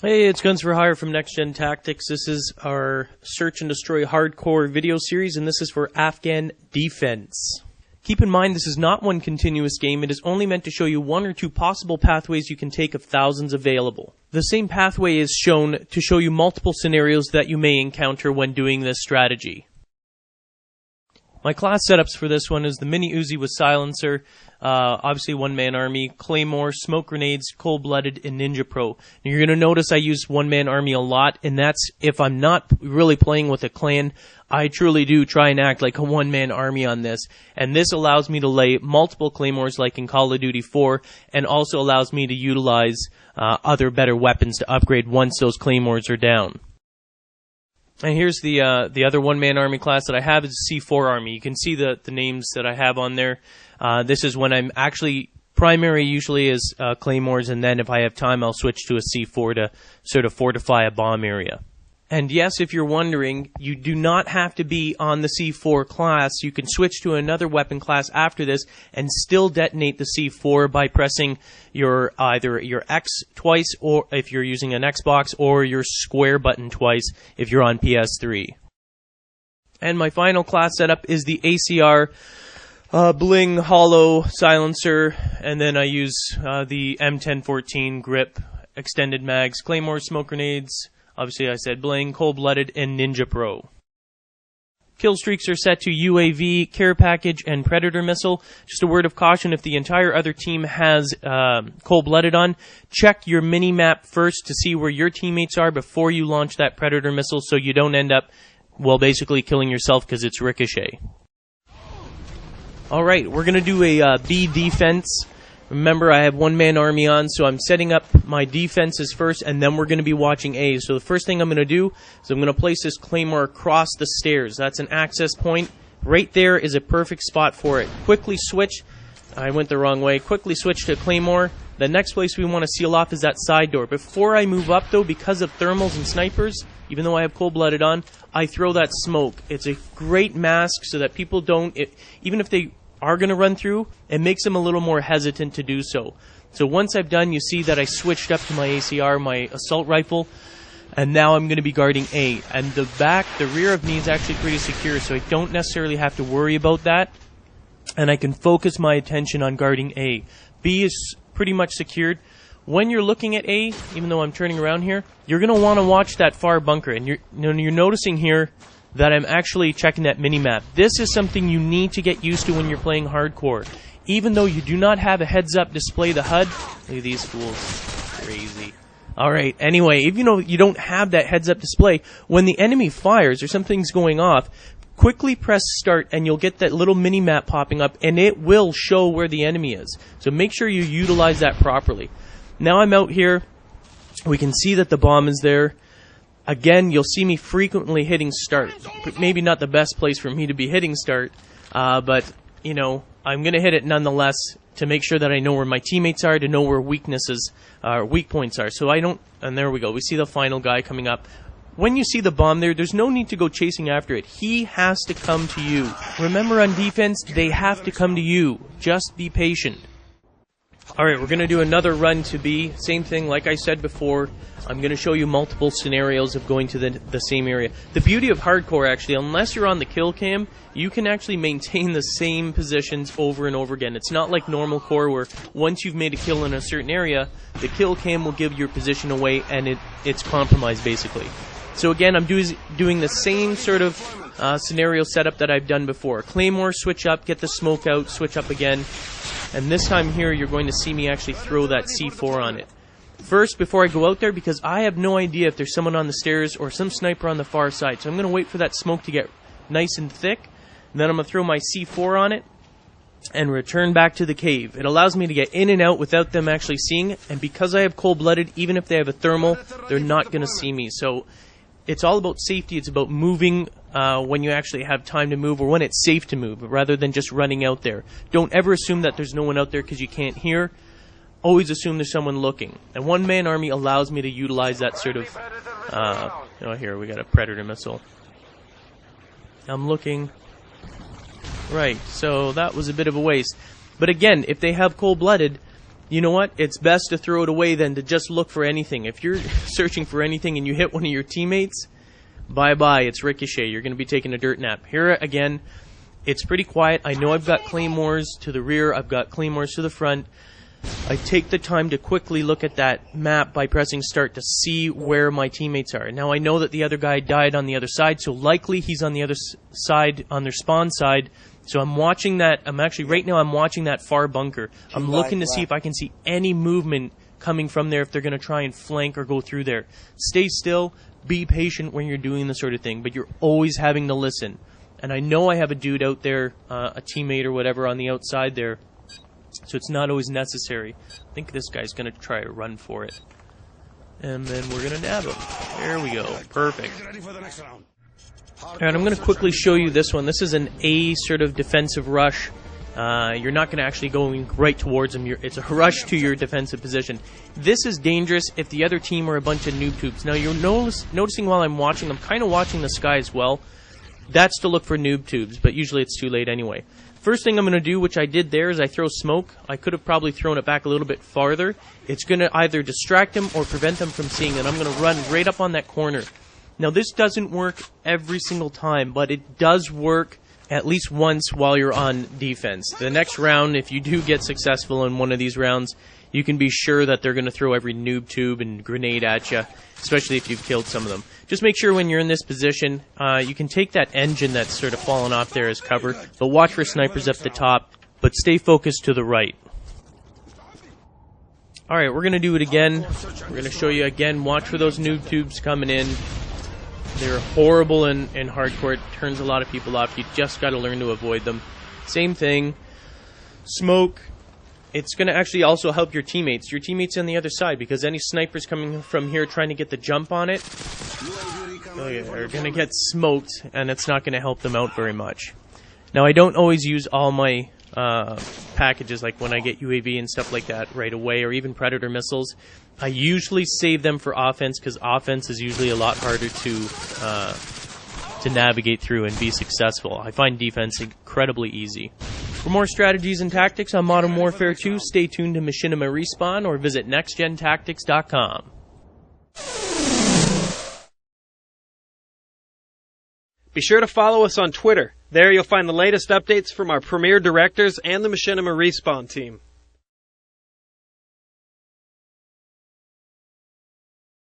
Hey, it's Guns for Hire from NextGenTactics. This is our Search and Destroy Hardcore video series, and this is for Afghan defense. Keep in mind, this is not one continuous game. It is only meant to show you one or two possible pathways you can take of thousands available. The same pathway is shown to show you multiple scenarios that you may encounter when doing this strategy. My class setups for this one is the Mini Uzi with silencer, obviously one-man army, claymore, smoke grenades, cold-blooded, and ninja pro. Now you're going to notice I use one-man army a lot, and that's if I'm not really playing with a clan. I truly do try and act like a one-man army on this, and this allows me to lay multiple claymores like in Call of Duty 4, and also allows me to utilize other better weapons to upgrade once those claymores are down. And here's the other one-man army class that I have is a C4 army. You can see the names that I have on there. This is when I'm actually primary usually is claymores, and then if I have time I'll switch to a C4 to sort of fortify a bomb area. And yes, if you're wondering, you do not have to be on the C4 class. You can switch to another weapon class after this and still detonate the C4 by pressing either your X twice, or if you're using an Xbox, or your square button twice if you're on PS3. And my final class setup is the ACR bling hollow silencer, and then I use the M1014 grip, extended mags, claymore, smoke grenades. Obviously, I said bling, cold-blooded, and ninja pro. Kill streaks are set to UAV, care package, and predator missile. Just a word of caution, if the entire other team has cold-blooded on, check your mini-map first to see where your teammates are before you launch that predator missile so you don't end up, well, basically killing yourself because it's ricochet. Alright, we're going to do a B defense. Remember, I have one-man army on, so I'm setting up my defenses first, and then we're going to be watching A. So the first thing I'm going to do is I'm going to place this claymore across the stairs. That's an access point. Right there is a perfect spot for it. Quickly switch. I went the wrong way. Quickly switch to claymore. The next place we want to seal off is that side door. Before I move up, though, because of thermals and snipers, even though I have cold-blooded on, I throw that smoke. It's a great mask so that people don't, even if they are going to run through, it makes them a little more hesitant to do so. So once I've done, you see that I switched up to my ACR, my assault rifle, and now I'm going to be guarding A. And the rear of me is actually pretty secure, so I don't necessarily have to worry about that, and I can focus my attention on guarding A. B is pretty much secured. When you're looking at A, even though I'm turning around here, you're going to want to watch that far bunker, and you're noticing here that I'm actually checking that mini-map. This is something you need to get used to when you're playing hardcore. Even though you do not have a heads-up display, the HUD, look at these fools, crazy. Alright, anyway, even though you don't have that heads-up display, when the enemy fires or something's going off, quickly press start and you'll get that little mini-map popping up, and it will show where the enemy is. So make sure you utilize that properly. Now I'm out here, we can see that the bomb is there. Again, you'll see me frequently hitting start. Maybe not the best place for me to be hitting start, but, you know, I'm going to hit it nonetheless to make sure that I know where my teammates are, to know where weak points are. So I don't, and there we go. We see the final guy coming up. When you see the bomb there's no need to go chasing after it. He has to come to you. Remember, on defense, they have to come to you. Just be patient. Alright, we're going to do another run to B. Same thing, like I said before, I'm going to show you multiple scenarios of going to the same area. The beauty of hardcore, actually, unless you're on the kill cam, you can actually maintain the same positions over and over again. It's not like normal core where once you've made a kill in a certain area, the kill cam will give your position away and it's compromised, basically. So again, I'm doing the same sort of scenario setup that I've done before. Claymore, switch up, get the smoke out, switch up again. And this time here, you're going to see me actually throw that C4 on it. First, before I go out there, because I have no idea if there's someone on the stairs or some sniper on the far side. So I'm going to wait for that smoke to get nice and thick. And then I'm going to throw my C4 on it and return back to the cave. It allows me to get in and out without them actually seeing it. And because I have cold-blooded, even if they have a thermal, they're not going to see me. So it's all about safety. It's about moving when you actually have time to move, or when it's safe to move, rather than just running out there. Don't ever assume that there's no one out there because you can't hear. Always assume there's someone looking. And one-man army allows me to utilize that sort of... oh, here, we got a predator missile. I'm looking. Right, so that was a bit of a waste. But again, if they have cold-blooded, you know what? It's best to throw it away than to just look for anything. If you're searching for anything and you hit one of your teammates, bye-bye, it's Ricochet. You're going to be taking a dirt nap. Here, again, it's pretty quiet. I know I've got claymores to the rear. I've got claymores to the front. I take the time to quickly look at that map by pressing start to see where my teammates are. Now, I know that the other guy died on the other side, so likely he's on the other side, on their spawn side. So I'm watching that. Right now I'm watching that far bunker. I'm looking to see if I can see any movement coming from there if they're going to try and flank or go through there. Stay still. Be patient when you're doing this sort of thing, but you're always having to listen. And I know I have a dude out there, a teammate or whatever on the outside there, so it's not always necessary. I think this guy's going to try to run for it. And then we're going to nab him. There we go. Perfect. Alright, I'm going to quickly show you this one. This is an A sort of defensive rush. You're not going to actually going right towards him. It's a rush to your defensive position. This is dangerous if the other team are a bunch of noob tubes. Now, you're noticing while I'm watching, I'm kind of watching the sky as well. That's to look for noob tubes, but usually it's too late anyway. First thing I'm going to do, which I did there, is I throw smoke. I could have probably thrown it back a little bit farther. It's going to either distract them or prevent them from seeing it. I'm going to run right up on that corner. Now, this doesn't work every single time, but it does work at least once while you're on defense. The next round, if you do get successful in one of these rounds, you can be sure that they're going to throw every noob tube and grenade at you, especially if you've killed some of them. Just make sure when you're in this position, you can take that engine that's sort of fallen off there as cover, but watch for snipers up the top, but stay focused to the right. Alright, we're going to do it again. We're going to show you again. Watch for those noob tubes coming in. They're horrible in hardcore. It turns a lot of people off. You just got to learn to avoid them. Same thing. Smoke. It's going to actually also help your teammates. Your teammates on the other side, because any snipers coming from here trying to get the jump on it, are going to get smoked, and it's not going to help them out very much. Now, I don't always use all my packages, like when I get UAV and stuff like that right away, or even Predator missiles. I usually save them for offense, because offense is usually a lot harder to navigate through and be successful. I find defense incredibly easy. For more strategies and tactics on Modern Warfare 2, stay tuned to Machinima Respawn or visit NextGenTactics.com. Be sure to follow us on Twitter. There you'll find the latest updates from our premier directors and the Machinima Respawn team.